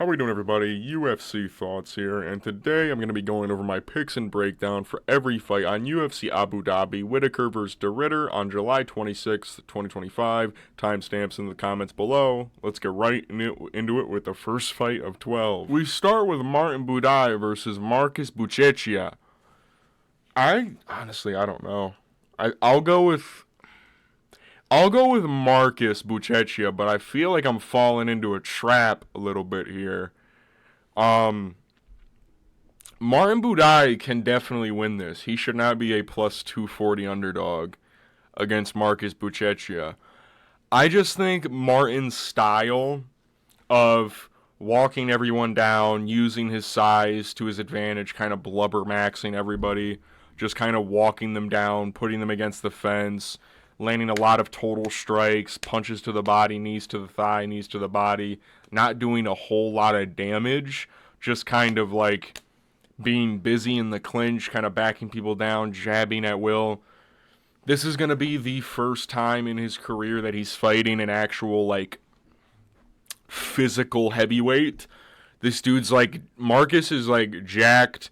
How we doing, everybody? UFC Thoughts here, and today I'm going to be going over my picks and breakdown for every fight on UFC Abu Dhabi, Whittaker vs. De Ridder on July 26th, 2025. Timestamps in the comments below. Let's get right into it with the first fight of 12. We start with Martin Buday versus Marcus Buchecha. I don't know. I'll go with Marcus Buchecha, but I feel like I'm falling into a trap a little bit here. Martin Buday can definitely win this. He should not be a plus 240 underdog against Marcus Buchecha. I just think Martin's style of walking everyone down, using his size to his advantage, kind of blubber maxing everybody, just kind of walking them down, putting them against the fence, landing a lot of total strikes, punches to the body, knees to the thigh, knees to the body, not doing a whole lot of damage, just kind of like being busy in the clinch, kind of backing people down, jabbing at will. This is going to be the first time in his career that he's fighting an actual, like, physical heavyweight. This dude's like, Marcus is like jacked.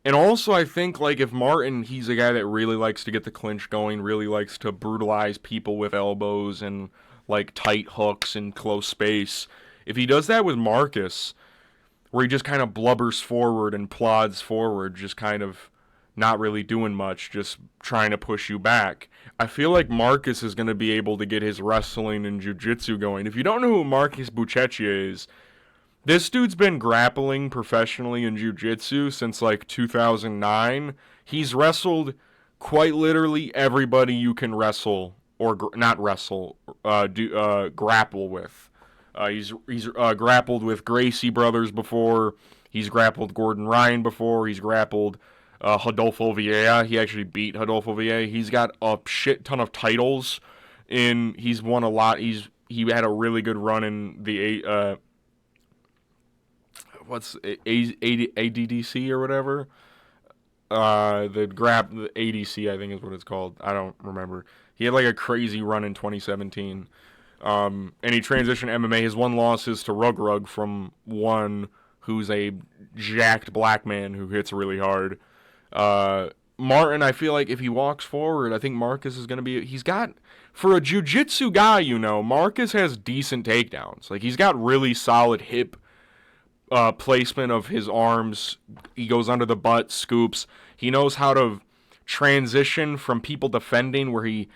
And also, I think, like, if Martin, he's a guy that really likes to get the clinch going, really likes to brutalize people with elbows and, like, tight hooks and close space. If he does that with Marcus, where he just kind of blubbers forward and plods forward, just kind of not really doing much, just trying to push you back, I feel like Marcus is going to be able to get his wrestling and jiu-jitsu going. If you don't know who Marcus Buchecha is, this dude's been grappling professionally in jiu-jitsu since like 2009. He's wrestled quite literally everybody you can wrestle or not wrestle, grapple with. He's grappled with Gracie brothers before. He's grappled Gordon Ryan before. He's grappled Rodolfo Vieira. He actually beat Rodolfo Vieira. He's got a shit ton of titles. He's won a lot. He had a really good run in the ADDC or whatever? The ADC, I think is what it's called. I don't remember. He had like a crazy run in 2017. And he transitioned MMA. His one loss is to Rug from one who's a jacked black man who hits really hard. Martin, I feel like if he walks forward, I think Marcus is going to be... He's got... For a jiu-jitsu guy, Marcus has decent takedowns. Like, he's got really solid hip placement of his arms. He goes under the butt, scoops. He knows how to transition from people defending where he,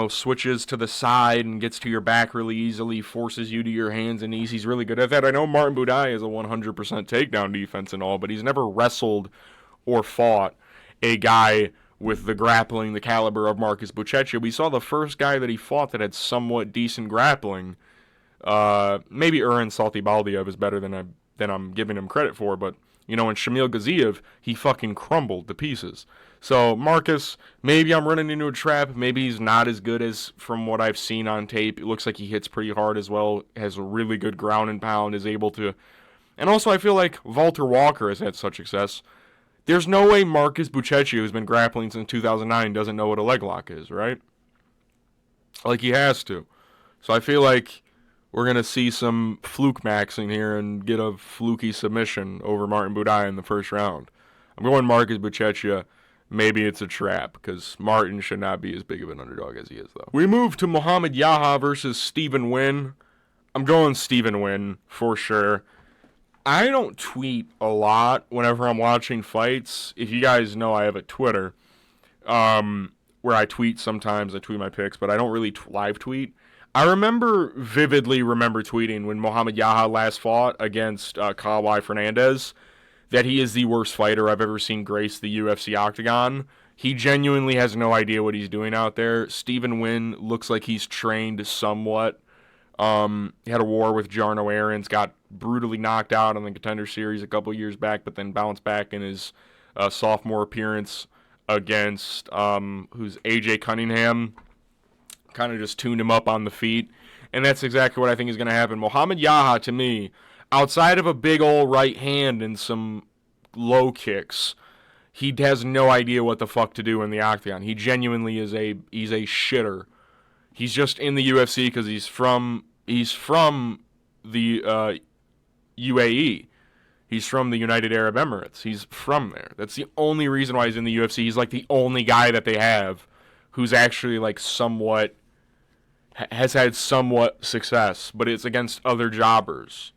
switches to the side and gets to your back really easily, forces you to your hands and knees. He's really good at that. I know Martin Buday is a 100% takedown defense and all, but he's never wrestled or fought a guy with the grappling, the caliber of Marcus Buchecha. We saw the first guy that he fought that had somewhat decent grappling. Maybe Uran Saltibaldiev is better than I'm giving him credit for, but, in Shamil Gaziev, he fucking crumbled to pieces. So, Marcus, maybe I'm running into a trap. Maybe he's not as good as from what I've seen on tape. It looks like he hits pretty hard as well, has a really good ground and pound, is able to... And also, I feel like Walter Walker has had such success. There's no way Marcus Buchecha, who's been grappling since 2009, doesn't know what a leg lock is, right? Like, he has to. So I feel like we're going to see some fluke maxing here and get a fluky submission over Martin Buday in the first round. I'm going Marcus Buchecha. Maybe it's a trap, because Martin should not be as big of an underdog as he is, though. We move to Muhammad Yahya versus Stephen Nguyen. I'm going Stephen Nguyen for sure. I don't tweet a lot whenever I'm watching fights. If you guys know, I have a Twitter where I tweet sometimes. I tweet my picks, but I don't really live tweet. I vividly remember tweeting when Muhammad Yahya last fought against Kawhi Fernandez that he is the worst fighter I've ever seen grace the UFC octagon. He genuinely has no idea what he's doing out there. Stephen Nguyen looks like he's trained somewhat. He had a war with Jarno Aarons, got brutally knocked out in the Contender Series a couple years back, but then bounced back in his sophomore appearance against who's AJ Cunningham. Kind of just tuned him up on the feet. And that's exactly what I think is going to happen. Muhammad Yahya, to me, outside of a big old right hand and some low kicks, he has no idea what the fuck to do in the octagon. He genuinely he's a shitter. He's just in the UFC because he's from the UAE. He's from the United Arab Emirates. He's from there. That's the only reason why he's in the UFC. He's like the only guy that they have who's actually like somewhat, has had somewhat success, but it's against other jobbers.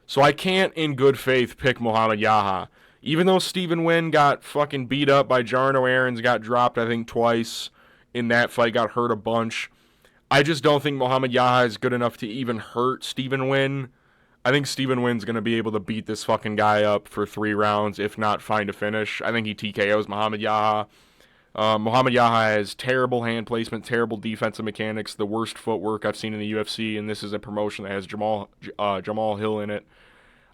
So I can't in good faith pick Muhammad Yahya. Even though Stephen Nguyen got fucking beat up by Jarno Aarons, got dropped I think twice in that fight, got hurt a bunch. I just don't think Muhammad Yahya is good enough to even hurt Stephen Nguyen. I think Stephen Nguyen's going to be able to beat this fucking guy up for 3 rounds, if not find a finish. I think he TKOs Muhammad Yahya. Muhammad Yahya has terrible hand placement, terrible defensive mechanics, the worst footwork I've seen in the UFC, and this is a promotion that has Jamal Hill in it.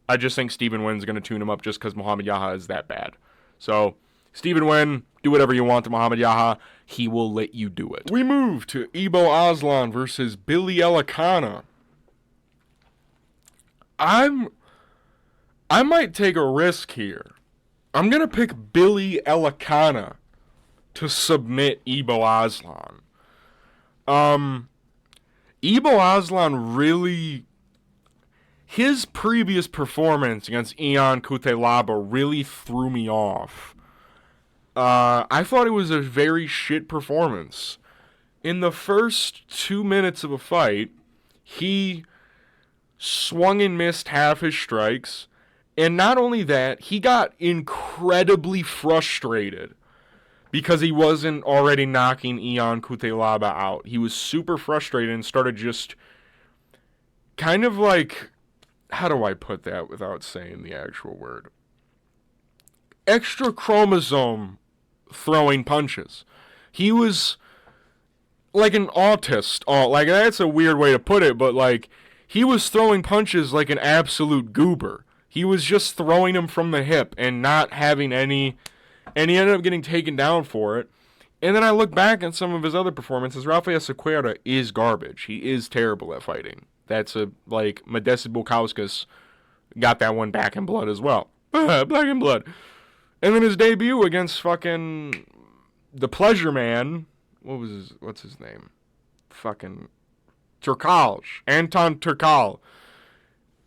I just think Stephen Nguyen's going to tune him up just because Muhammad Yahya is that bad. So, Stephen Nguyen, do whatever you want to Muhammad Yahya. He will let you do it. We move to Ibo Aslan versus Billy Elekana. I might take a risk here. I'm going to pick Billy Elekana to submit Ibo Aslan. Ibo Aslan really, his previous performance against Ion Cutelaba really threw me off. I thought it was a very shit performance. In the first 2 minutes of a fight, he swung and missed half his strikes, and not only that, he got incredibly frustrated because he wasn't already knocking Ion Cutelaba out. He was super frustrated and started just kind of like, how do I put that without saying the actual word? Extra chromosome throwing punches. He was like an autist. Like, that's a weird way to put it, but like, he was throwing punches like an absolute goober. He was just throwing them from the hip and not having any, and he ended up getting taken down for it. And then I look back at some of his other performances. Rafael Sequeira is garbage. He is terrible at fighting. That's like, Modestas Bukauskas got that one back in blood as well. Black in blood. And then his debut against fucking the Pleasure Man, what's his name? Fucking Turkalj. Anton Turkalj.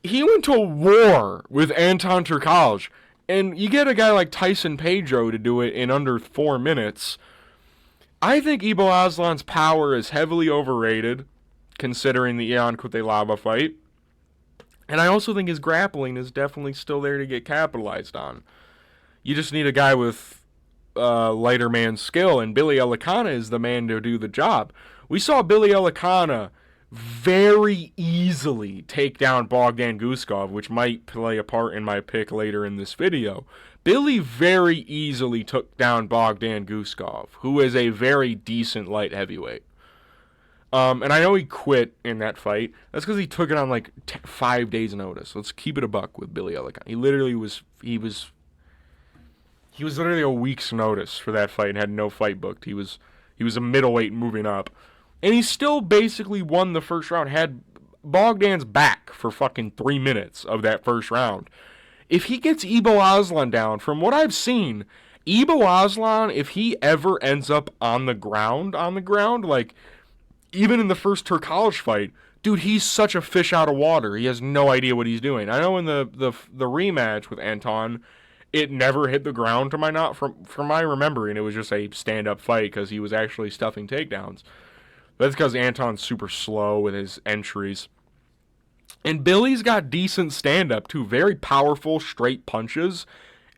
He went to war with Anton Turkalj. And you get a guy like Tyson Pedro to do it in under 4 minutes. I think Ibo Aslan's power is heavily overrated, considering the Ion Cutelaba fight. And I also think his grappling is definitely still there to get capitalized on. You just need a guy with lighter man skill, and Billy Elekana is the man to do the job. We saw Billy Elekana very easily take down Bogdan Guskov, which might play a part in my pick later in this video. Billy very easily took down Bogdan Guskov, who is a very decent light heavyweight. And I know he quit in that fight. That's because he took it on like 5 days' notice. Let's keep it a buck with Billy Elekana. He literally was literally a week's notice for that fight and had no fight booked. He was a middleweight moving up. And he still basically won the first round, had Bogdan's back for fucking 3 minutes of that first round. If he gets Ibo Aslan down, from what I've seen, Ibo Aslan, if he ever ends up on the ground, like, even in the first Turkalj fight, dude, he's such a fish out of water. He has no idea what he's doing. I know in the rematch with Anton, it never hit the ground from my remembering. It was just a stand-up fight because he was actually stuffing takedowns. That's because Anton's super slow with his entries. And Billy's got decent stand-up, too. Very powerful, straight punches.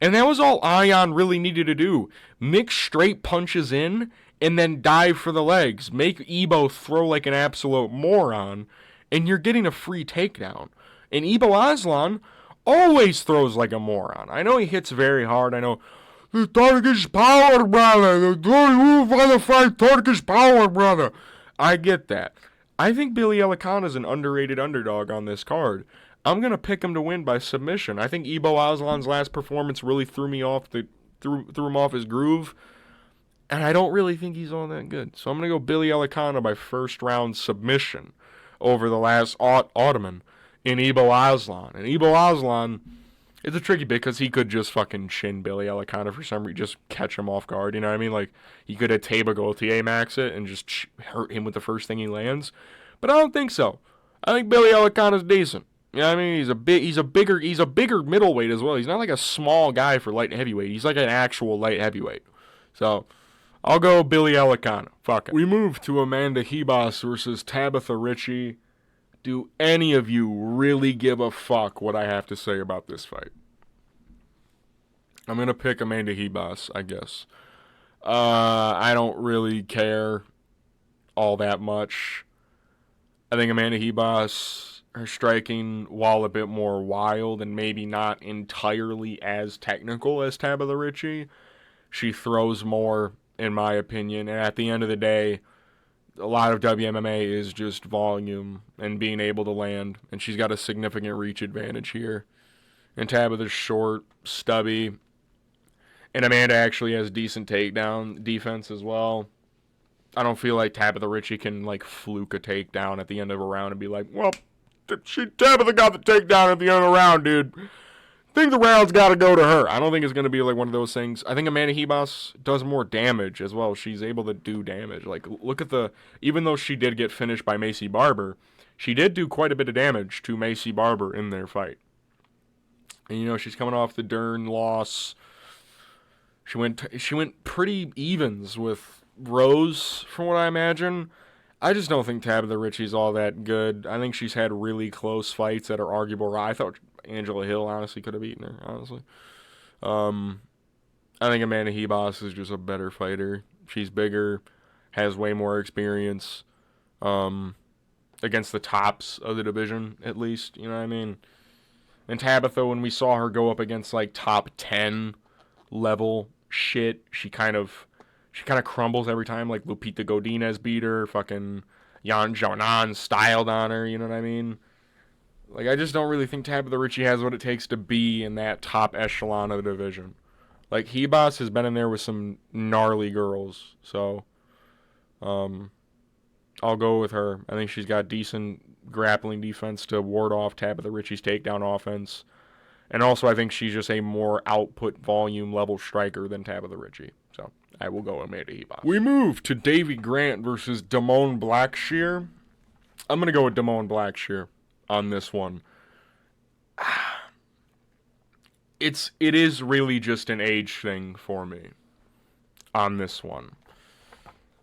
And that was all Ion really needed to do. Mix straight punches in, and then dive for the legs. Make Ibo throw like an absolute moron, and you're getting a free takedown. And Ibo Aslan always throws like a moron. I know he hits very hard. I know, the Turkish power, brother. You want to fight Turkish power, brother. I get that. I think Billy Elekana is an underrated underdog on this card. I'm going to pick him to win by submission. I think Ibo Aslan's last performance really threw him off his groove. And I don't really think he's all that good. So I'm going to go Billy Elekana by first round submission over the last Ottoman in Ibo Aslan. And Ibo Aslan, it's a tricky bit because he could just fucking shin Billy Elekana for some reason, just catch him off guard, you know what I mean? Like, he could have Taba Gaultier max it and just hurt him with the first thing he lands. But I don't think so. I think Billy Elekana's decent. You know what I mean? He's a bigger middleweight as well. He's not like a small guy for light heavyweight. He's like an actual light heavyweight. So I'll go Billy Elekana. Fuck it. We move to Amanda Ribas versus Tabatha Ricci. Do any of you really give a fuck what I have to say about this fight? I'm gonna pick Amanda Ribas, I guess. I don't really care all that much. I think Amanda Ribas, her striking, while a bit more wild and maybe not entirely as technical as Tabatha Ricci, she throws more, in my opinion. And at the end of the day, a lot of WMMA is just volume and being able to land. And she's got a significant reach advantage here. And Tabatha's short, stubby. And Amanda actually has decent takedown defense as well. I don't feel like Tabatha Ricci can, like, fluke a takedown at the end of a round and be like, well, Tabatha got the takedown at the end of the round, dude. I think the round's got to go to her. I don't think it's going to be, like, one of those things. I think Amanda Ribas does more damage as well. She's able to do damage. Like, look at even though she did get finished by Maycee Barber, she did do quite a bit of damage to Maycee Barber in their fight. And, you know, she's coming off the Dern loss. She went pretty evens with Rose, from what I imagine. I just don't think Tabatha Ricci's all that good. I think she's had really close fights that are arguable. I thought Angela Hill honestly could have beaten her, honestly. I think Amanda Ribas is just a better fighter. She's bigger, has way more experience against the tops of the division, at least. You know what I mean? And Tabatha, when we saw her go up against, like, top 10 level shit, she kind of crumbles every time. Like Lupita Godinez beat her, fucking Yan Xiaonan styled on her, you know what I mean? Like, I just don't really think Tabatha Ricci has what it takes to be in that top echelon of the division. Like, Ribas has been in there with some gnarly girls, so I'll go with her. I think she's got decent grappling defense to ward off Tabatha Ricci's takedown offense. And also, I think she's just a more output volume level striker than Tabatha Ricci. So, I will go Amanda Ribas. We move to Davey Grant versus Damone Blackshear. I'm going to go with Damone Blackshear on this one. It is really just an age thing for me on this one.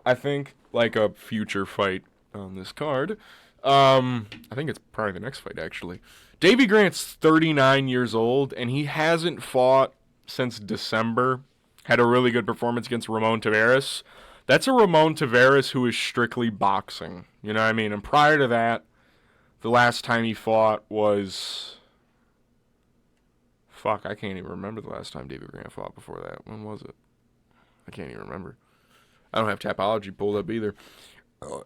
I think, like a future fight on this card, I think it's probably the next fight, actually. Davey Grant's 39 years old, and he hasn't fought since December. Had a really good performance against Ramon Taveras. That's a Ramon Taveras who is strictly boxing. You know what I mean? And prior to that, the last time he fought was... Fuck, I can't even remember the last time Davey Grant fought before that. When was it? I can't even remember. I don't have Tapology pulled up either.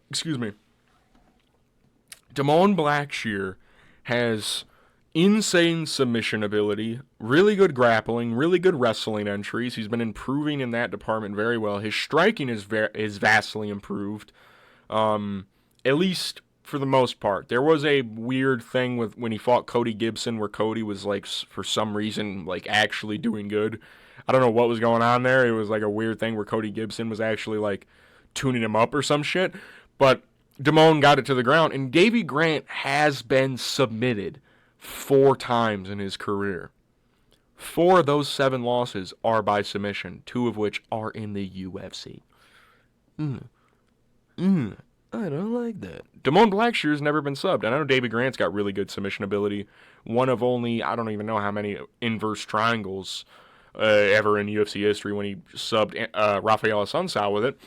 Excuse me. Damone Blackshear has insane submission ability, really good grappling, really good wrestling entries. He's been improving in that department very well. His striking is vastly improved, at least for the most part. There was a weird thing with when he fought Cody Gibson where Cody was, like, for some reason, like, actually doing good. I don't know what was going on there. It was like a weird thing where Cody Gibson was actually, like, tuning him up or some shit. But Damone got it to the ground, and Davey Grant has been submitted 4 times in his career. 4 of those 7 losses are by submission, 2 of which are in the UFC. I don't like that. Damone Blackshear's never been subbed, and I know Davey Grant's got really good submission ability. One of only, I don't even know how many inverse triangles ever in UFC history when he subbed Rafael Assunção with it.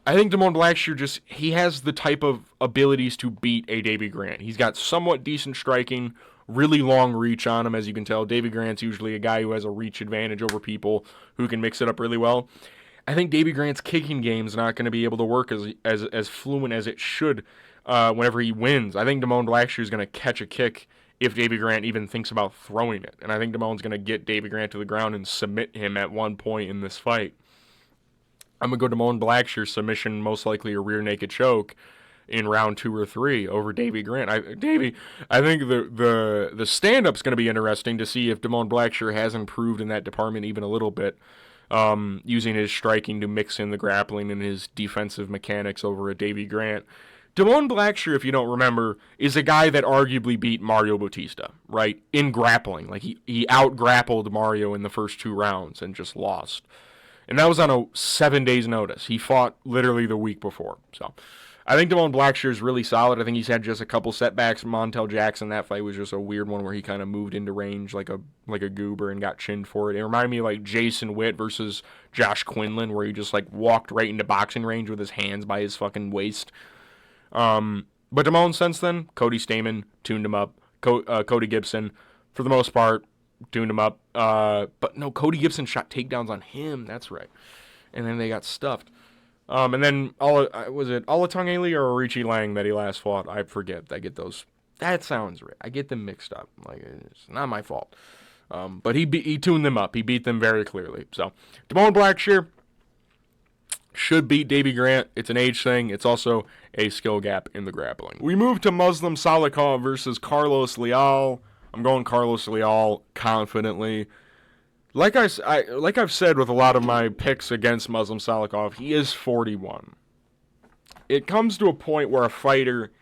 I think Damone Blackshear he has the type of abilities to beat a Davey Grant. He's got somewhat decent striking, really long reach on him, as you can tell. Davey Grant's usually a guy who has a reach advantage over people who can mix it up really well. I think Davey Grant's kicking game's not going to be able to work as fluent as it should whenever he wins. I think Damone Blackshear is going to catch a kick if Davey Grant even thinks about throwing it. And I think Damone's going to get Davey Grant to the ground and submit him at one point in this fight. I'm going to go Damone Blackshear submission, most likely a rear naked choke in round 2 or 3 over Davey Grant. I think the stand-up's going to be interesting to see if Damone Blackshear has improved in that department even a little bit, using his striking to mix in the grappling and his defensive mechanics over a Davey Grant. Damone Blackshear, if you don't remember, is a guy that arguably beat Mario Bautista, right? In grappling. Like, he out-grappled Mario in the first 2 rounds and just lost. And that was on a 7 days notice. He fought literally the week before. So, I think Damone Blackshear is really solid. I think he's had just a couple setbacks. Montel Jackson, that fight was just a weird one where he kind of moved into range like a goober and got chinned for it. It reminded me of like Jason Witt versus Josh Quinlan, where he just like walked right into boxing range with his hands by his fucking waist. But Damone, since then, Cody Stamann tuned him up. Cody Gibson, for the most part, tuned him up. But no, Cody Gibson shot takedowns on him. That's right. And then they got stuffed. And then, was it Olatunga Lee or Ricci Lang that he last fought? I forget. I get those. That sounds right. I get them mixed up. Like, it's not my fault. But he tuned them up. He beat them very clearly. So, Damone Blackshear should beat Davey Grant. It's an age thing. It's also a skill gap in the grappling. We move to Muslim Salikhov versus Carlos Leal. I'm going Carlos Leal confidently. Like I've said with a lot of my picks against Muslim Salikhov, he is 41. It comes to a point where a fighter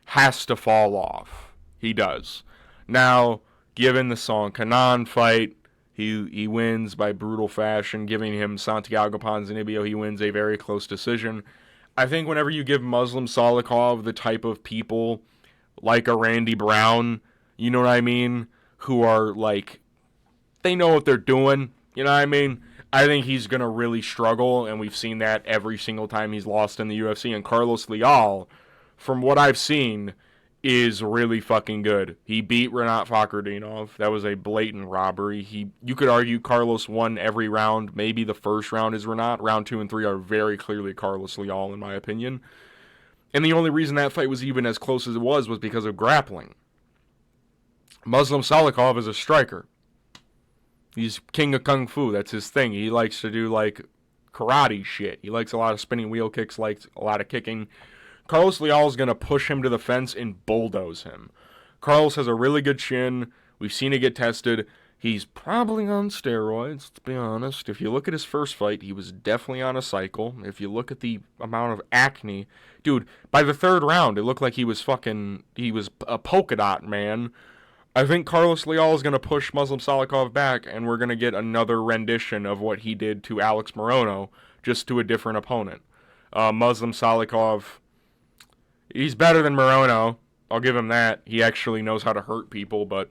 has to fall off. He does. Now, given the Song Kanan fight, he wins by brutal fashion, giving him Santiago Ponzinibbio. He wins a very close decision. I think whenever you give Muslim Salikhov the type of people like a Randy Brown, you know what I mean, who are like, they know what they're doing, you know what I mean? I think he's going to really struggle, and we've seen that every single time he's lost in the UFC. And Carlos Leal, from what I've seen, is really fucking good. He beat Rinat Fakhretdinov. That was a blatant robbery. You could argue Carlos won every round. Maybe the first round is Rinat. Round 2 and 3 are very clearly Carlos Leal, in my opinion. And the only reason that fight was even as close as it was because of grappling. Muslim Salikhov is a striker. He's king of kung fu. That's his thing. He likes to do, like, karate shit. He likes a lot of spinning wheel kicks, likes a lot of kicking. Carlos Leal is going to push him to the fence and bulldoze him. Carlos has a really good chin. We've seen it get tested. He's probably on steroids, to be honest. If you look at his first fight, he was definitely on a cycle. If you look at the amount of acne, dude, by the 3rd round, it looked like he was a polka dot man. I think Carlos Leal is going to push Muslim Salikhov back, and we're going to get another rendition of what he did to Alex Morono, just to a different opponent. Muslim Salikhov, he's better than Morono. I'll give him that. He actually knows how to hurt people, but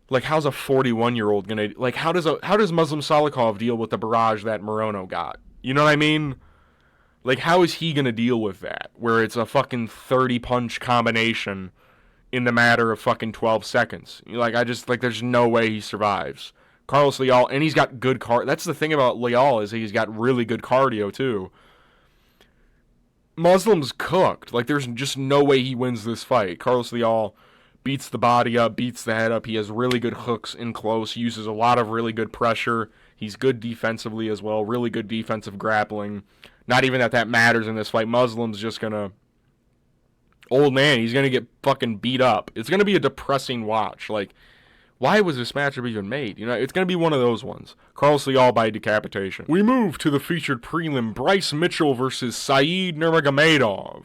like, how's a 41-year-old gonna, like, how does Muslim Salikhov deal with the barrage that Morono got? You know what I mean? Like, how is he gonna deal with that, where it's a fucking 30-punch combination in the matter of fucking 12 seconds? There's no way he survives. Carlos Leal, and he's got good that's the thing about Leal, is he's got really good cardio, too. Muslim's cooked. Like, there's just no way he wins this fight. Carlos Leal beats the body up, beats the head up. He has really good hooks in close, uses a lot of really good pressure. He's good defensively as well, really good defensive grappling. Not even that matters in this fight. Muslim's just gonna, old man, he's gonna get fucking beat up. It's gonna be a depressing watch. Like, why was this matchup even made? You know, it's gonna be one of those ones. Carlos Leal by decapitation. We move to the featured prelim: Bryce Mitchell versus Saeed Nurmagomedov.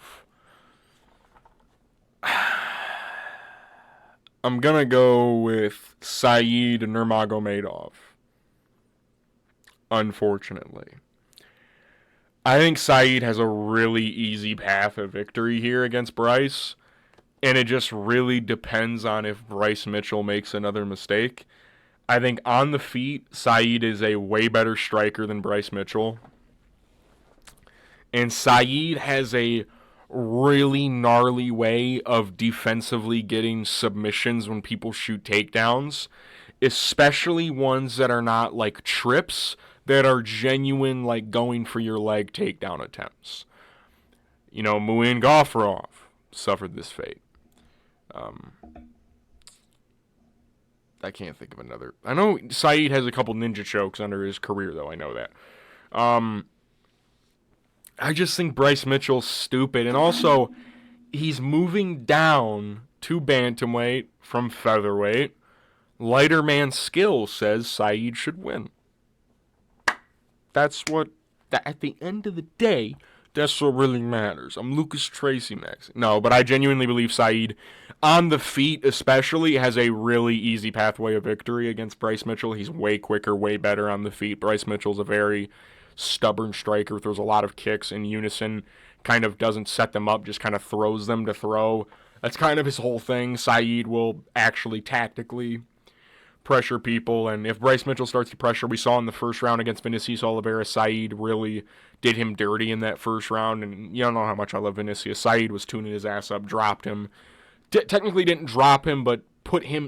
I'm gonna go with Saeed Nurmagomedov, unfortunately. I think Saeed has a really easy path of victory here against Bryce, and it just really depends on if Bryce Mitchell makes another mistake. I think on the feet, Saeed is a way better striker than Bryce Mitchell. And Saeed has a really gnarly way of defensively getting submissions when people shoot takedowns, especially ones that are not like trips, that are genuine, like going for your leg takedown attempts. You know, Nguyen Gofferov suffered this fate. I can't think of another. I know Saeed has a couple ninja chokes under his career, though. I know that. I just think Bryce Mitchell's stupid. And also, he's moving down to bantamweight from featherweight. Lighter man skill says Saeed should win. That's what, at the end of the day, That's what really matters. I'm Lucas Tracy, Max. No, but I genuinely believe Saeed, on the feet especially, has a really easy pathway of victory against Bryce Mitchell. He's way quicker, way better on the feet. Bryce Mitchell's a very stubborn striker, throws a lot of kicks in unison, kind of doesn't set them up, just kind of throws them to throw. That's kind of his whole thing. Saeed will actually tactically pressure people, and if Bryce Mitchell starts to pressure, we saw in the first round against Vinicius Oliveira, Saeed really did him dirty in that first round, and you don't know how much I love Vinicius. Saeed was tuning his ass up, dropped him. Technically didn't drop him, but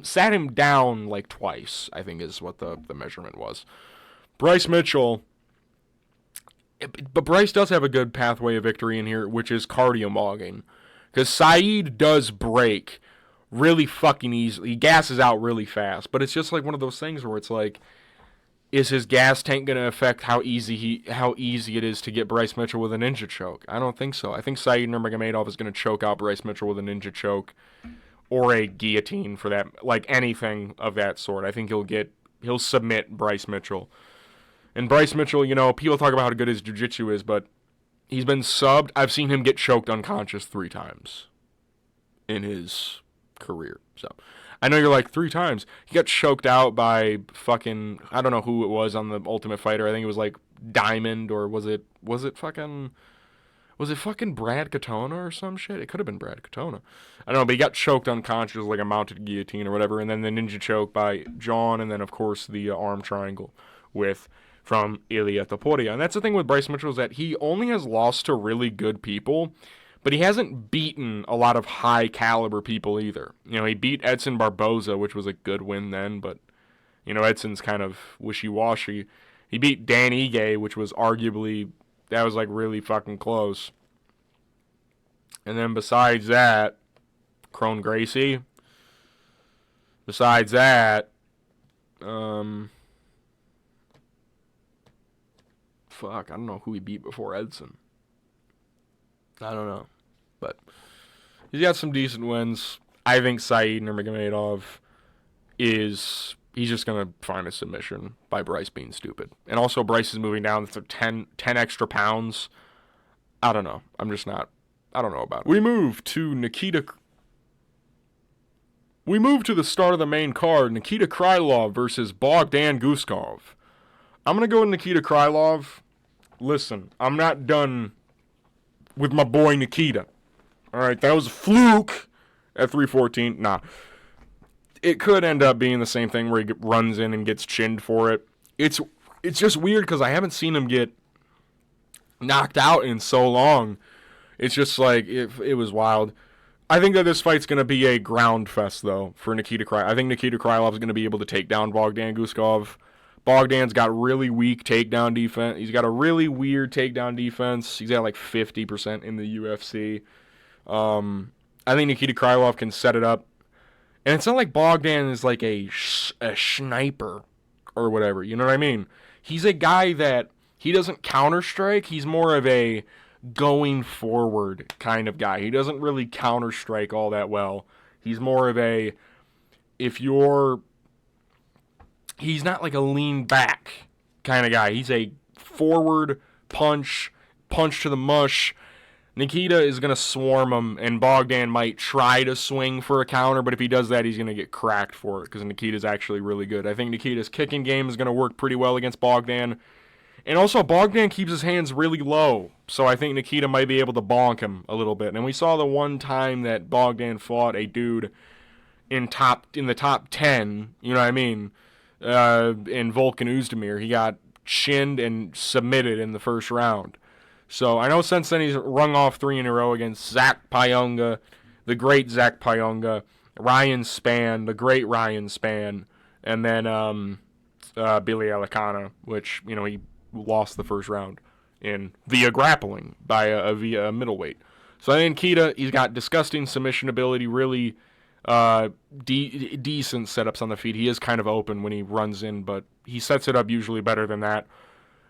sat him down like twice, I think is what the measurement was. Bryce Mitchell, but Bryce does have a good pathway of victory in here, which is cardio mogging, because Saeed does break really fucking easily. He gasses out really fast, but it's just like one of those things where it's like, is his gas tank going to affect how easy it is to get Bryce Mitchell with a ninja choke? I don't think so. I think Saeed Nurmagomedov is going to choke out Bryce Mitchell with a ninja choke or a guillotine for that, like anything of that sort. I think he'll submit Bryce Mitchell. And Bryce Mitchell, you know, people talk about how good his jiu-jitsu is, but he's been subbed. I've seen him get choked unconscious 3 times in his career. So I know you're like, 3 times. He got choked out by fucking, I don't know who it was on the Ultimate Fighter. I think it was like Diamond, or was it fucking Brad Katona or some shit? It could have been Brad Katona. I don't know, but he got choked unconscious like a mounted guillotine or whatever, and then the ninja choke by John, and then of course the arm triangle from Ilia Topuria. And that's the thing with Bryce Mitchell, is that he only has lost to really good people, but he hasn't beaten a lot of high caliber people either. You know, he beat Edson Barboza, which was a good win then, but, you know, Edson's kind of wishy-washy. He beat Dan Ige, which was arguably, that was like really fucking close. And then besides that, Crone Gracie. Besides that, I don't know who he beat before Edson. I don't know. But he's got some decent wins. I think Saeed Nurmagomedov he's just going to find a submission by Bryce being stupid. And also Bryce is moving down to 10 extra pounds. I don't know. I don't know about it. We move to the start of the main card. Nikita Krylov versus Bogdan Guskov. I'm going to go with Nikita Krylov. Listen, I'm not done with my boy Nikita. Alright, that was a fluke at 314. Nah. It could end up being the same thing where he runs in and gets chinned for it. It's just weird because I haven't seen him get knocked out in so long. It's just like, it was wild. I think that this fight's going to be a ground fest, though, for Nikita Krylov. I think Nikita Krylov is going to be able to take down Bogdan Guskov. Bogdan's got really weak takedown defense. He's got a really weird takedown defense. He's at like 50% in the UFC. I think Nikita Krylov can set it up. And it's not like Bogdan is like a sniper or whatever. You know what I mean? He's a guy that he doesn't counter-strike. He's more of a going forward kind of guy. He doesn't really counter-strike all that well. He's more of a, he's not like a lean back kind of guy. He's a forward punch to the mush. Nikita is going to swarm him, and Bogdan might try to swing for a counter, but if he does that, he's going to get cracked for it, because Nikita's actually really good. I think Nikita's kicking game is going to work pretty well against Bogdan. And also, Bogdan keeps his hands really low, so I think Nikita might be able to bonk him a little bit. And we saw the one time that Bogdan fought a dude in the top 10, you know what I mean, in Volkan Oezdemir. He got chinned and submitted in the first round. So I know since then he's rung off 3 in a row against Zach Payonga, the great Zach Payonga, Ryan Spann, the great Ryan Spann, and then Billy Elekana, which, you know, he lost the first round via grappling by via middleweight. So I think Nikita, he's got disgusting submission ability, really decent setups on the feet. He is kind of open when he runs in, but he sets it up usually better than that.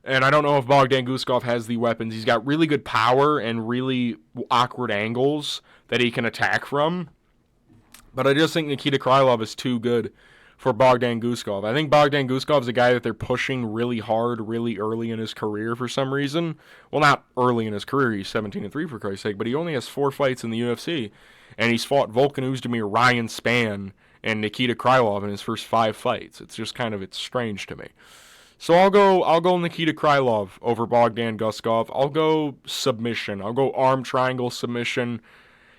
And I don't know if Bogdan Guskov has the weapons. He's got really good power and really awkward angles that he can attack from. But I just think Nikita Krylov is too good for Bogdan Guskov. I think Bogdan Guskov is a guy that they're pushing really hard, really early in his career for some reason. Well, not early in his career. He's 17-3 for Christ's sake, but he only has 4 fights in the UFC, and he's fought Volkan Oezdemir, Ryan Spann, and Nikita Krylov in his first 5 fights. It's just it's strange to me. So I'll go Nikita Krylov over Bogdan Guskov. I'll go submission. I'll go arm triangle submission.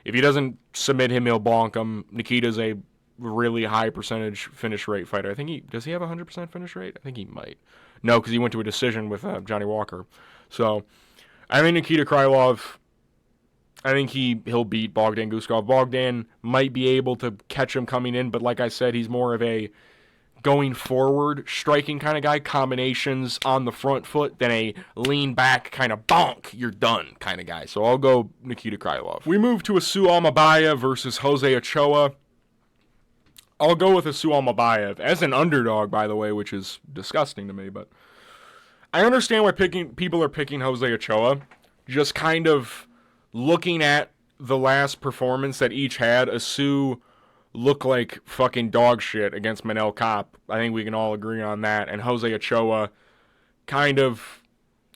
If he doesn't submit him, he'll bonk him. Nikita's a really high percentage finish rate fighter. Does he have a 100% finish rate? I think he might. No, because he went to a decision with Johnny Walker. So I think Nikita Krylov, I think he'll beat Bogdan Guskov. Bogdan might be able to catch him coming in, but like I said, he's more of a going forward striking kind of guy, combinations on the front foot, than a lean back kind of bonk, you're done kind of guy. So I'll go Nikita Krylov. We move to Asu Almabayev versus Jose Ochoa. I'll go with Asu Almabayev as an underdog, by the way, which is disgusting to me, but I understand why people are picking Jose Ochoa. Just kind of looking at the last performance that each had, Asu look like fucking dog shit against Manel Kape. I think we can all agree on that. And Jose Ochoa kind of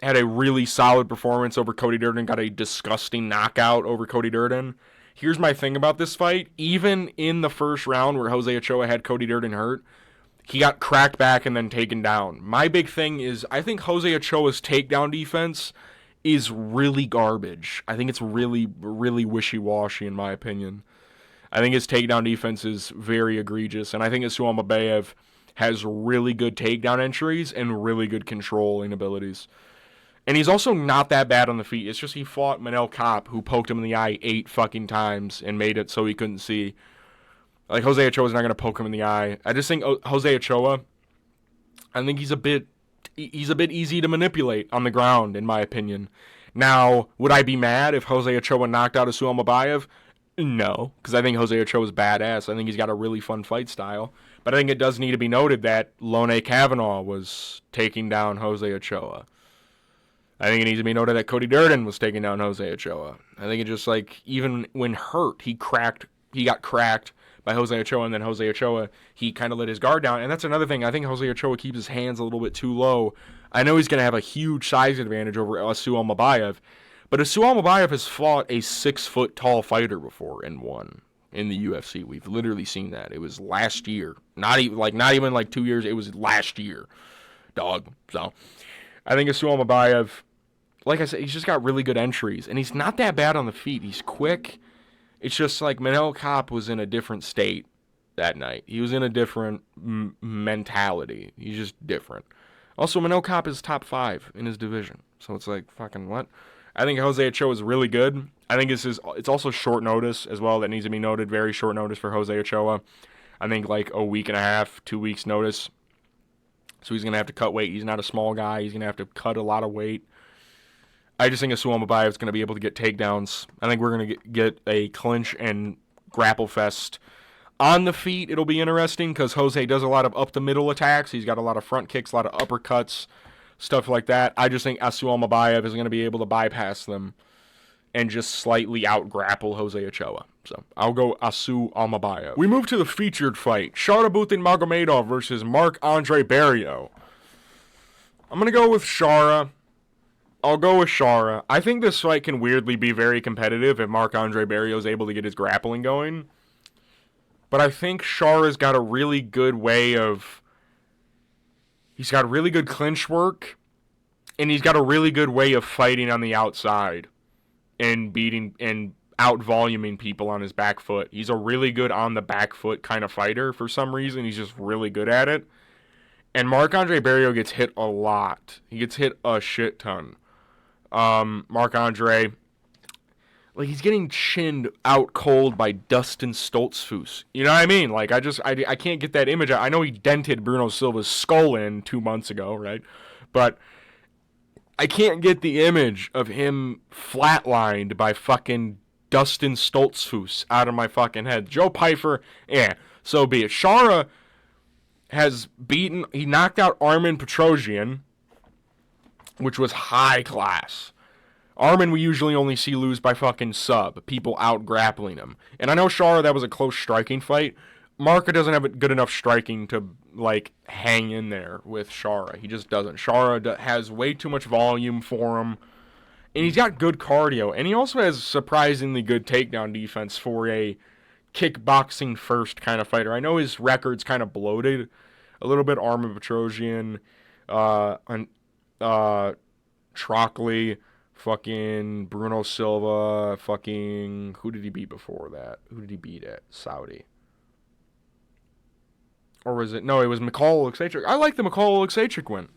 had a really solid performance over Cody Durden, got a disgusting knockout over Cody Durden. Here's my thing about this fight. Even in the first round where Jose Ochoa had Cody Durden hurt, he got cracked back and then taken down. My big thing is I think Jose Ochoa's takedown defense is really garbage. I think it's really, really wishy-washy in my opinion. I think his takedown defense is very egregious, and I think Asu Almabayev has really good takedown entries and really good controlling abilities. And he's also not that bad on the feet. It's just he fought Manel Kape, who poked him in the eye 8 fucking times and made it so he couldn't see. Like, Jose Ochoa's not going to poke him in the eye. I just think Jose Ochoa, I think he's a bit easy to manipulate on the ground, in my opinion. Now, would I be mad if Jose Ochoa knocked out Asu Almabayev? No, because I think Jose Ochoa is badass. I think he's got a really fun fight style. But I think it does need to be noted that Lone Kavanaugh was taking down Jose Ochoa. I think it needs to be noted that Cody Durden was taking down Jose Ochoa. I think it just even when hurt, he got cracked by Jose Ochoa, and then Jose Ochoa, he kind of let his guard down. And that's another thing. I think Jose Ochoa keeps his hands a little bit too low. I know he's going to have a huge size advantage over Asu Almabayev. But Asu Almabayev has fought a 6-foot-tall fighter before and won in the UFC. We've literally seen that. It was last year. Not even 2 years. It was last year, dog. So I think Asu Almabayev, like I said, he's just got really good entries. And he's not that bad on the feet. He's quick. It's just like Manel Kape was in a different state that night. He was in a different mentality. He's just different. Also, Manel Kape is top 5 in his division. So it's like, fucking what? I think Jose Ochoa is really good. I think it's also short notice as well. That needs to be noted. Very short notice for Jose Ochoa. I think a week and a half, 2 weeks notice. So he's going to have to cut weight. He's not a small guy. He's going to have to cut a lot of weight. I just think Asu Almabayev is going to be able to get takedowns. I think we're going to get a clinch and grapple fest. On the feet, it'll be interesting because Jose does a lot of up-the-middle attacks. He's got a lot of front kicks, a lot of uppercuts, stuff like that. I just think Asu Almabayev is going to be able to bypass them and just slightly out-grapple Jose Ochoa. So I'll go Asu Almabayev. We move to the featured fight. Sharabutdin Magomedov versus Marc-André Barriault. I'm going to go with Shara. I'll go with Shara. I think this fight can weirdly be very competitive if Marc-André Barriault is able to get his grappling going. But I think Shara's got a really good way of... He's got really good clinch work, and he's got a really good way of fighting on the outside and beating and out-voluming people on his back foot. He's a really good on the back foot kind of fighter for some reason. He's just really good at it. And Marc-André Barriault gets hit a lot. He gets hit a shit ton. Marc-André, he's getting chinned out cold by Dustin Stoltzfus. You know what I mean? I can't get that image out. I know he dented Bruno Silva's skull in 2 months ago, right? But I can't get the image of him flatlined by fucking Dustin Stoltzfus out of my fucking head. Joe Pyfer, so be it. Shara he knocked out Armen Petrosyan, which was high class. Armen we usually only see lose by fucking sub, people out grappling him. And I know Shara, that was a close striking fight. Marca doesn't have good enough striking to, like, hang in there with Shara. He just doesn't. Shara has way too much volume for him, and he's got good cardio, and he also has surprisingly good takedown defense for a kickboxing first kind of fighter. I know his record's kind of bloated a little bit. Armin Petrosian, Trockley, fucking Bruno Silva, fucking, who did he beat before that? Who did he beat at Saudi? Or was it, no, it was Mikhail Oleksiejczuk. I like the Mikhail Oleksiejczuk win.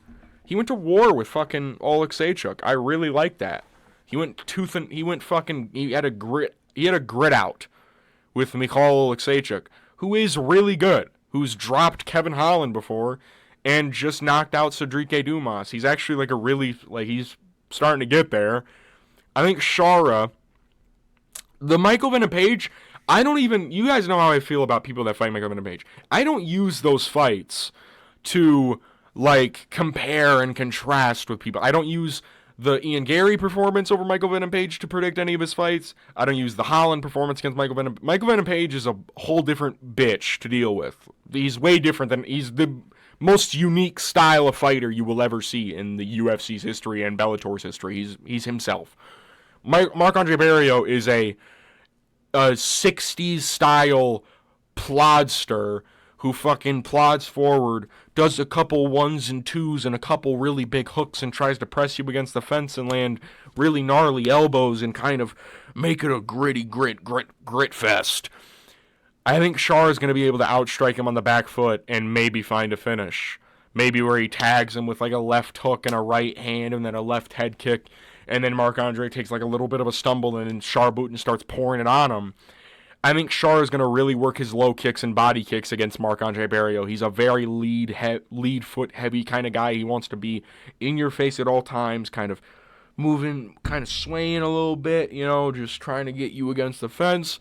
He went to war with fucking Oleksiejczuk. I really like that. He had a grit out with Mikhail Oleksiejczuk, who is really good, who's dropped Kevin Holland before, and just knocked out Cedric Dumas. He's actually he's starting to get there. I think Shara, the Michael Venom Page, you guys know how I feel about people that fight Michael Venom Page. I don't use those fights to, like, compare and contrast with people. I don't use the Ian Gary performance over Michael Venom Page to predict any of his fights. I don't use the Holland performance against Michael Venom. Michael Venom Page is a whole different bitch to deal with. He's way different he's the most unique style of fighter you will ever see in the UFC's history and Bellator's history. He's himself. Marc-André Barriault is a 60s style plodster who fucking plods forward, does a couple ones and twos and a couple really big hooks and tries to press you against the fence and land really gnarly elbows and kind of make it a gritty grit fest. I think Shar is going to be able to outstrike him on the back foot and maybe find a finish. Maybe where he tags him with like a left hook and a right hand and then a left head kick, and then Marc-André takes like a little bit of a stumble and then Sharabutdin starts pouring it on him. I think Shar is going to really work his low kicks and body kicks against Marc-André Barriault. He's a very lead foot heavy kind of guy. He wants to be in your face at all times, kind of moving, kind of swaying a little bit, just trying to get you against the fence.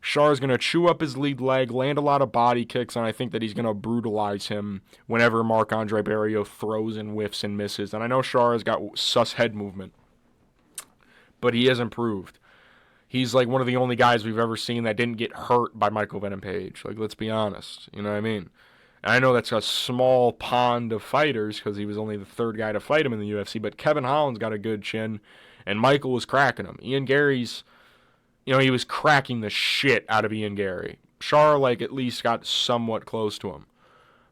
Shar is going to chew up his lead leg, land a lot of body kicks, and I think that he's going to brutalize him whenever Marc-André Barriault throws and whiffs and misses. And I know Shar has got sus head movement, but he has improved. He's like one of the only guys we've ever seen that didn't get hurt by Michael Venom Page. Like, let's be honest. You know what I mean? And I know that's a small pond of fighters because he was only the third guy to fight him in the UFC, but Kevin Holland's got a good chin, and Michael was cracking him. Ian Gary's, he was cracking the shit out of Ian Gary. Shar, at least got somewhat close to him.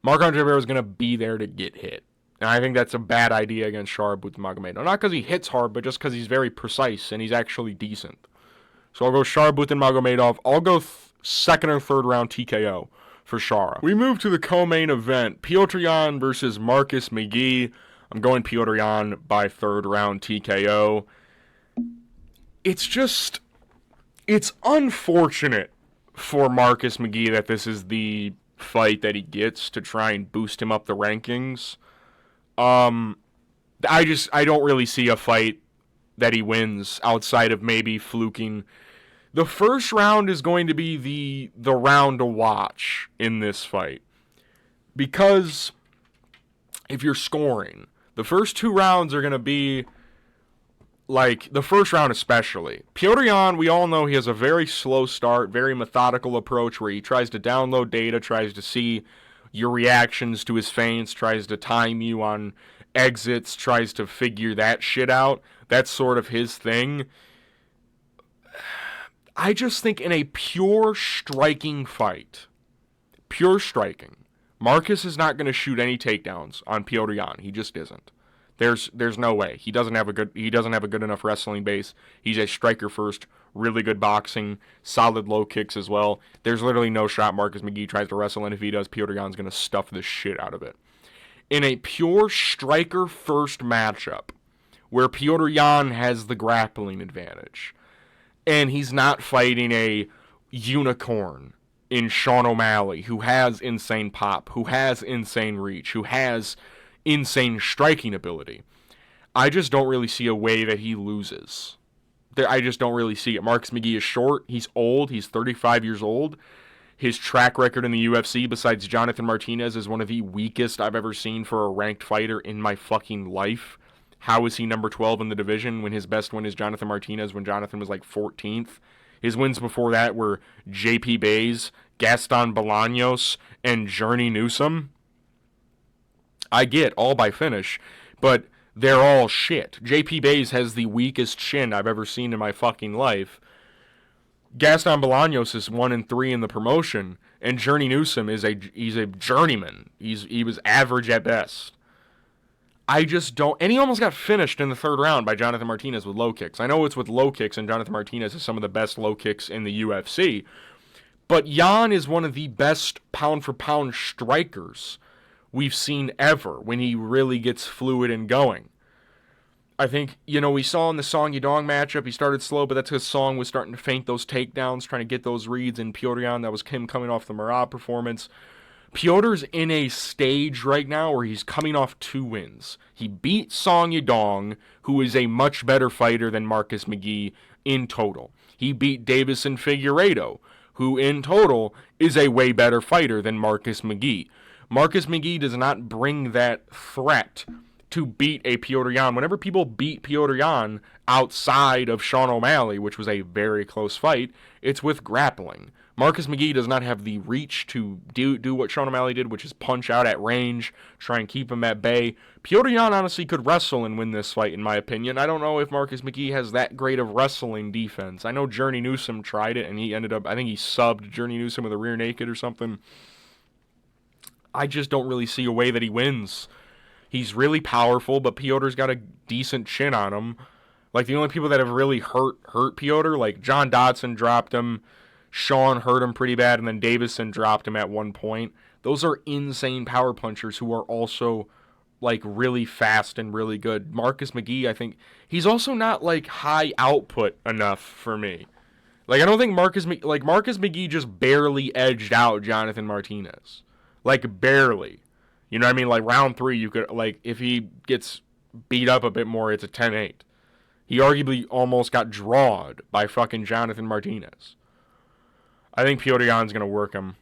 Marc-André Barriault was going to be there to get hit. And I think that's a bad idea against Sharabutdin Magomedov. Not because he hits hard, but just because he's very precise and he's actually decent. So I'll go Sharabutdin Magomedov. I'll go second or third round TKO for Shara. We move to the co-main event. Petr Yan versus Marcus McGhee. I'm going Petr Yan by third round TKO. It's unfortunate for Marcus McGhee that this is the fight that he gets to try and boost him up the rankings. I don't really see a fight that he wins outside of maybe fluking. The first round is going to be the round to watch in this fight. Because if you're scoring, the first two rounds are going to be the first round especially. Petr Yan, we all know he has a very slow start, very methodical approach where he tries to download data, tries to see your reactions to his feints, tries to time you on exits, tries to figure that shit out. That's sort of his thing. I just think in a pure striking fight, Marcus is not going to shoot any takedowns on Petr Yan. He just isn't. There's no way. He doesn't have a good enough wrestling base. He's a striker first, really good boxing, solid low kicks as well. There's literally no shot Marcus McGhee tries to wrestle, and if he does, Petr Yan's going to stuff the shit out of it. In a pure striker first matchup, where Petr Yan has the grappling advantage, and he's not fighting a unicorn in Sean O'Malley, who has insane pop, who has insane reach, who has insane striking ability. I just don't really see a way that he loses. I just don't really see it. Marcus McGhee is short. He's old. He's 35 years old. His track record in the UFC, besides Jonathan Martinez, is one of the weakest I've ever seen for a ranked fighter in my fucking life. How is he number 12 in the division when his best win is Jonathan Martinez when Jonathan was 14th? His wins before that were J.P. Bays, Gaston Bolaños, and Journey Newsom. I get all by finish, but they're all shit. J.P. Bays has the weakest chin I've ever seen in my fucking life. Gaston Bolaños is 1-3 in the promotion, and Journey Newsom he's a journeyman. He was average at best. I just don't... And he almost got finished in the third round by Jonathan Martinez with low kicks. I know it's with low kicks, and Jonathan Martinez has some of the best low kicks in the UFC, but Jan is one of the best pound-for-pound strikers we've seen ever when he really gets fluid and going. I think, we saw in the Song Yadong matchup, he started slow, but that's because Song was starting to feint those takedowns, trying to get those reads, and Petr Yan, that was him coming off the Murat performance. Petr's in a stage right now where he's coming off 2 wins. He beat Song Yadong, who is a much better fighter than Marcus McGhee in total. He beat Deiveson Figueiredo, who in total is a way better fighter than Marcus McGhee. Marcus McGhee does not bring that threat to beat a Petr Yan. Whenever people beat Petr Yan outside of Sean O'Malley, which was a very close fight, it's with grappling. Marcus McGhee does not have the reach to do what Sean O'Malley did, which is punch out at range, try and keep him at bay. Petr Yan honestly could wrestle and win this fight, in my opinion. I don't know if Marcus McGhee has that great of wrestling defense. I know Journey Newsom tried it, and he ended up, I think he subbed Journey Newsom with a rear naked or something. I just don't really see a way that he wins. He's really powerful, but Petr's got a decent chin on him. Like, the only people that have really hurt Petr, like John Dodson dropped him, Sean hurt him pretty bad, and then Deiveson dropped him at one point. Those are insane power punchers who are also, like, really fast and really good. Marcus McGhee, I think, he's also not, like, high output enough for me. Like, I don't think Marcus McGhee just barely edged out Jonathan Martinez. Like, barely. You know what I mean? Like, round 3, you could, like, if he gets beat up a bit more, it's a 10-8. He arguably almost got drawed by fucking Jonathan Martinez. I think Petr Yan's going to work him.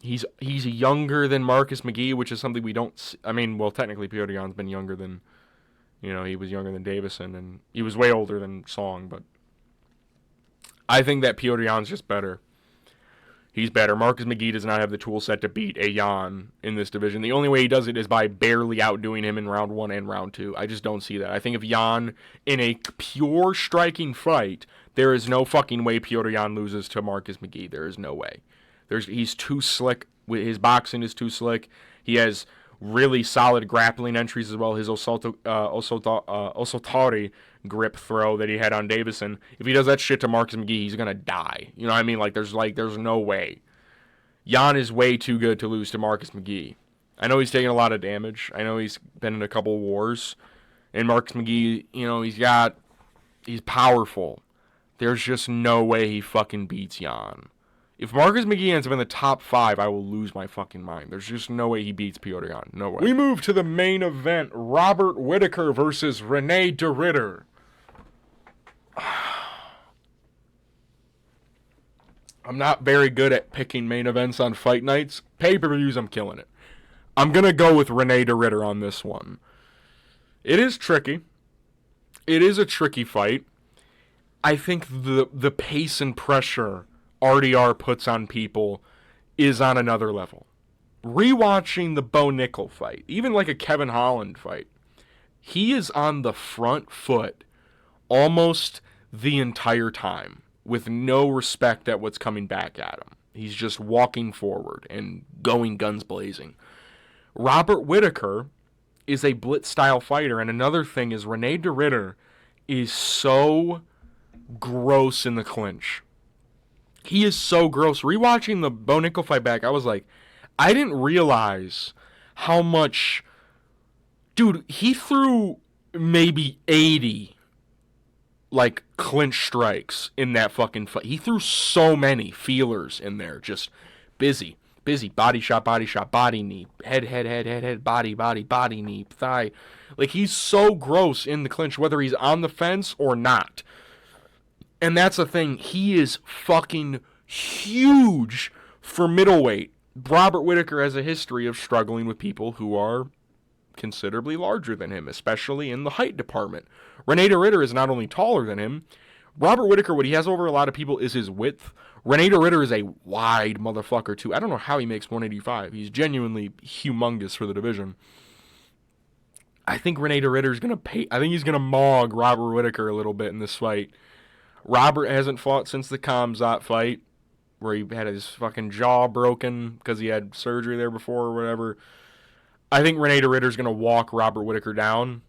He's younger than Marcus McGhee, which is something we don't see. I mean, well, technically Petr Yan's been younger than, he was younger than Deiveson, and he was way older than Song, but I think that Petr Yan's just better. He's better. Marcus McGhee does not have the tool set to beat a Yan in this division. The only way he does it is by barely outdoing him in round 1 and round 2. I just don't see that. I think if Yan, in a pure striking fight, there is no fucking way Petr Yan loses to Marcus McGhee. There is no way. He's too slick. His boxing is too slick. He has really solid grappling entries as well. His Osotari grip throw that he had on Deiveson. If he does that shit to Marcus McGhee, he's gonna die. You know what I mean? There's no way. Yan is way too good to lose to Marcus McGhee. I know he's taking a lot of damage. I know he's been in a couple wars. And Marcus McGhee, he's powerful. There's just no way he fucking beats Yan. If Marcus McGhee ends up in the top 5, I will lose my fucking mind. There's just no way he beats Petr Yan. No way. We move to the main event. Robert Whittaker versus Reinier de Ridder. I'm not very good at picking main events on fight nights. Pay-per-views, I'm killing it. I'm going to go with Reinier de Ridder on this one. It is tricky. It is a tricky fight. I think the pace and pressure RDR puts on people is on another level. Rewatching the Bo Nickel fight, even like a Kevin Holland fight, he is on the front foot almost the entire time with no respect at what's coming back at him. He's just walking forward and going guns blazing. Robert Whittaker is a blitz-style fighter, and another thing is Reinier de Ridder is so gross in the clinch. He is so gross. Rewatching the Bo Nickel fight back, I was like, I didn't realize how much... Dude, he threw maybe 80, clinch strikes in that fucking fight. He threw so many feelers in there. Just busy. Body shot, body, knee. Head, body, knee, thigh. He's so gross in the clinch, whether he's on the fence or not. And that's the thing. He is fucking huge for middleweight. Robert Whittaker has a history of struggling with people who are considerably larger than him, especially in the height department. Reinier de Ridder is not only taller than him, Robert Whittaker, what he has over a lot of people is his width. Reinier Ritter is a wide motherfucker, too. I don't know how he makes 185. He's genuinely humongous for the division. I think Reinier Ritter's going to pay. I think he's going to mog Robert Whittaker a little bit in this fight. Robert hasn't fought since the Khamzat fight, where he had his fucking jaw broken because he had surgery there before or whatever. I think Reinier Ritter's going to walk Robert Whittaker down,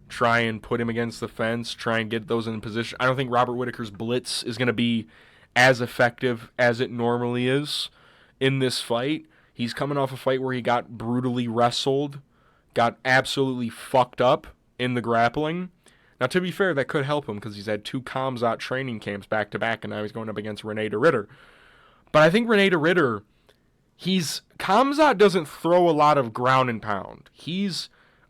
try and put him against the fence, try and get those in position. I don't think Robert Whittaker's blitz is going to be as effective as it normally is in this fight. He's coming off a fight where he got brutally wrestled, got absolutely fucked up in the grappling. Now, to be fair, that could help him because he's had 2 Khamzat training camps back-to-back, and now he's going up against Reinier Ritter. But I think Reinier Ritter, Khamzat doesn't throw a lot of ground and pound.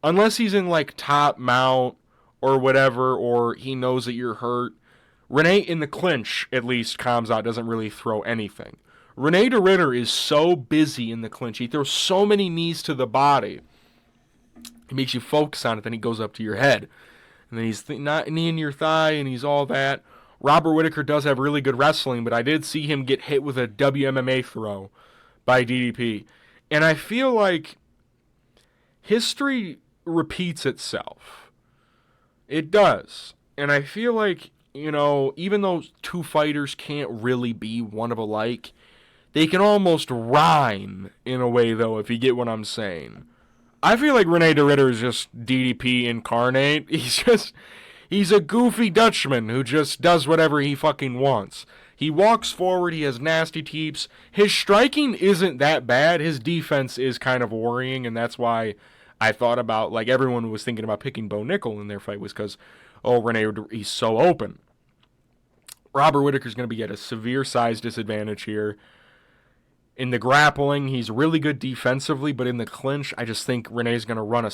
Unless he's in, like, top mount or whatever, or he knows that you're hurt. In the clinch, at least, Khamzat doesn't really throw anything. Reinier Ritter is so busy in the clinch. He throws so many knees to the body. It makes you focus on it, then he goes up to your head. And then he's not kneeing your thigh, and he's all that. Robert Whittaker does have really good wrestling, but I did see him get hit with a WMMA throw by DDP. And I feel like history repeats itself. It does. And I feel like, even though 2 fighters can't really be one of alike, they can almost rhyme in a way, though, if you get what I'm saying. I feel like Reinier Ritter is just DDP incarnate. He's a goofy Dutchman who just does whatever he fucking wants. He walks forward, he has nasty teeps. His striking isn't that bad. His defense is kind of worrying, and that's why I thought about, like, everyone was thinking about picking Bo Nickel in their fight was because, Reinier, he's so open. Robert Whittaker's going to be at a severe size disadvantage here. In the grappling, he's really good defensively, but in the clinch, I just think Renee's going to run a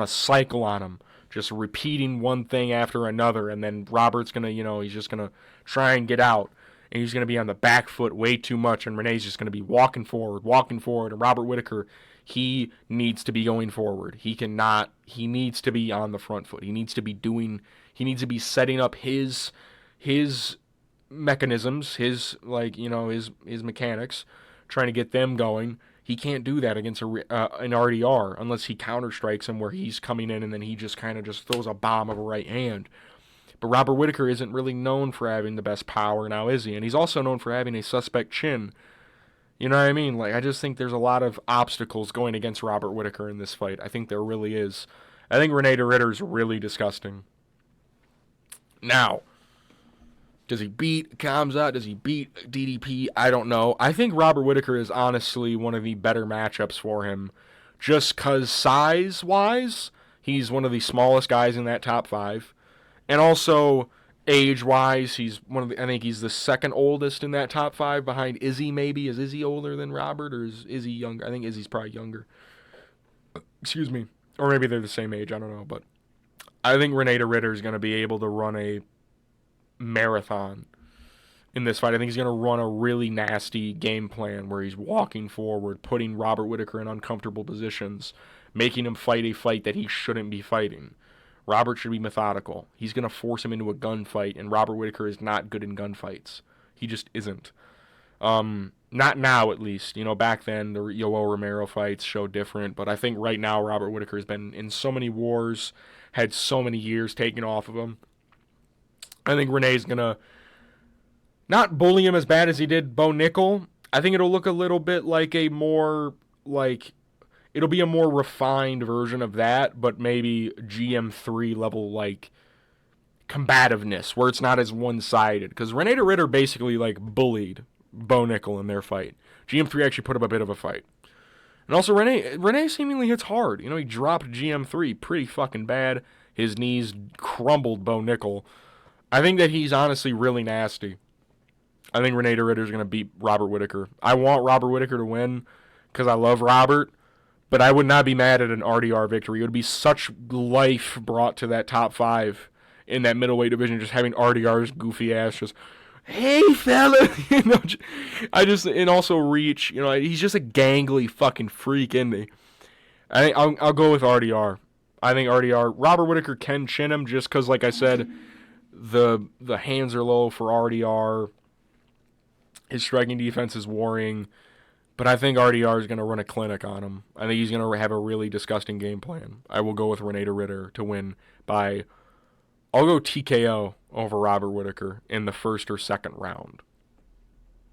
cycle on him, just repeating one thing after another, and then Robert's going to, he's just going to try and get out, and he's going to be on the back foot way too much, and Renee's just going to be walking forward, and Robert Whittaker, he needs to be going forward. He needs to be on the front foot. He needs to be setting up his mechanisms, his mechanics, trying to get them going. He can't do that against an RDR unless he counter-strikes him where he's coming in and then he just kind of just throws a bomb of a right hand. But Robert Whittaker isn't really known for having the best power now, is he? And he's also known for having a suspect chin. You know what I mean? Like, I just think there's a lot of obstacles going against Robert Whittaker in this fight. I think there really is. I think Reinier Ritter's really disgusting. Now, does he beat Khamzat? Does he beat DDP? I don't know. I think Robert Whittaker is honestly one of the better matchups for him. Just because size-wise, he's one of the smallest guys in that top 5. And also, age-wise, I think he's the second oldest in that top 5 behind Izzy, maybe. Is Izzy older than Robert, or is Izzy younger? I think Izzy's probably younger. Excuse me. Or maybe they're the same age. I don't know. But I think Reinier Ritter is going to be able to run a marathon in this fight. I think he's going to run a really nasty game plan where he's walking forward, putting Robert Whittaker in uncomfortable positions, making him fight a fight that he shouldn't be fighting. Robert should be methodical. He's going to force him into a gunfight, and Robert Whittaker is not good in gunfights. He just isn't. Not now, at least. Back then, the Yoel Romero fights show different, but I think right now Robert Whittaker has been in so many wars, had so many years taken off of him. I think Renee's going to not bully him as bad as he did Bo Nickel. I think it'll look a little bit like it'll be a more refined version of that, but maybe GM3 level, combativeness, where it's not as one-sided. Because Reinier Ritter basically, bullied Bo Nickel in their fight. GM3 actually put up a bit of a fight. And also, Reinier seemingly hits hard. He dropped GM3 pretty fucking bad. His knees crumbled Bo Nickel. I think that he's honestly really nasty. I think Reinier Ritter's going to beat Robert Whittaker. I want Robert Whittaker to win because I love Robert, but I would not be mad at an RDR victory. It would be such life brought to that top 5 in that middleweight division, just having RDR's goofy ass just, hey, fella, and also Reach, he's just a gangly fucking freak, isn't he? I'll go with RDR. I think RDR, Robert Whittaker can chin him just because, like I said, The hands are low for RDR. His striking defense is worrying. But I think RDR is going to run a clinic on him. I think he's going to have a really disgusting game plan. I will go with Reinier Ritter to win by... I'll go TKO over Robert Whittaker in the first or second round.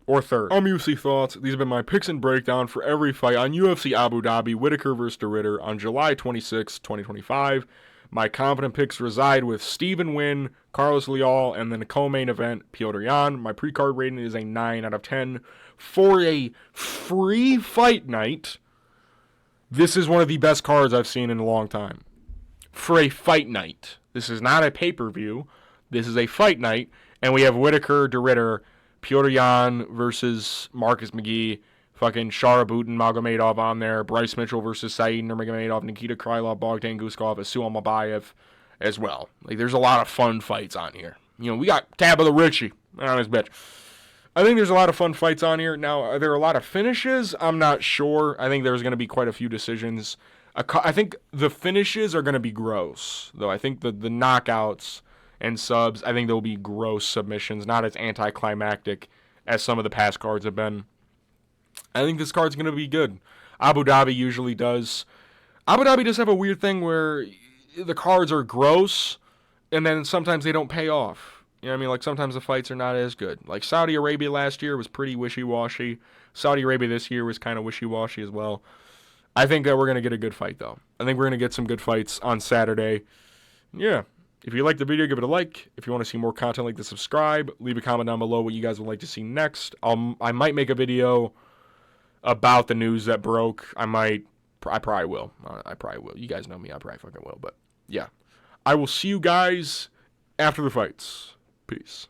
Or third. I'm UFC Thoughts. These have been my picks and breakdown for every fight on UFC Abu Dhabi, Whittaker versus De Ritter on July 26, 2025. My confident picks reside with Stephen Nguyen, Carlos Leal, and then the co-main event, Petr Yan. My pre-card rating is a 9 out of 10. For a free fight night, this is one of the best cards I've seen in a long time. For a fight night. This is not a pay-per-view. This is a fight night, and we have Whittaker, De Ritter, Petr Yan versus Marcus McGhee, fucking Sharabutdin, Magomedov on there, Bryce Mitchell versus Saeed Nurmagomedov, Nikita, Krylov, Bogdan, Guskov, Almabayev as well. Like, there's a lot of fun fights on here. You know, we got Tabatha Ricci on his bitch. I think there's a lot of fun fights on here. Now, are there a lot of finishes? I'm not sure. I think there's going to be quite a few decisions. I think the finishes are going to be gross, though. I think the knockouts and subs, I think they'll be gross submissions, not as anticlimactic as some of the past cards have been. I think this card's going to be good. Abu Dhabi usually does. Abu Dhabi does have a weird thing where the cards are gross, and then sometimes they don't pay off. You know what I mean? Like, sometimes the fights are not as good. Like, Saudi Arabia last year was pretty wishy-washy. Saudi Arabia this year was kind of wishy-washy as well. I think that we're going to get a good fight, though. I think we're going to get some good fights on Saturday. Yeah. If you like the video, give it a like. If you want to see more content like this, subscribe. Leave a comment down below what you guys would like to see next. I might make a video about the news that broke. I probably will. I probably will. You guys know me. I probably fucking will. But, yeah. I will see you guys after the fights. Peace.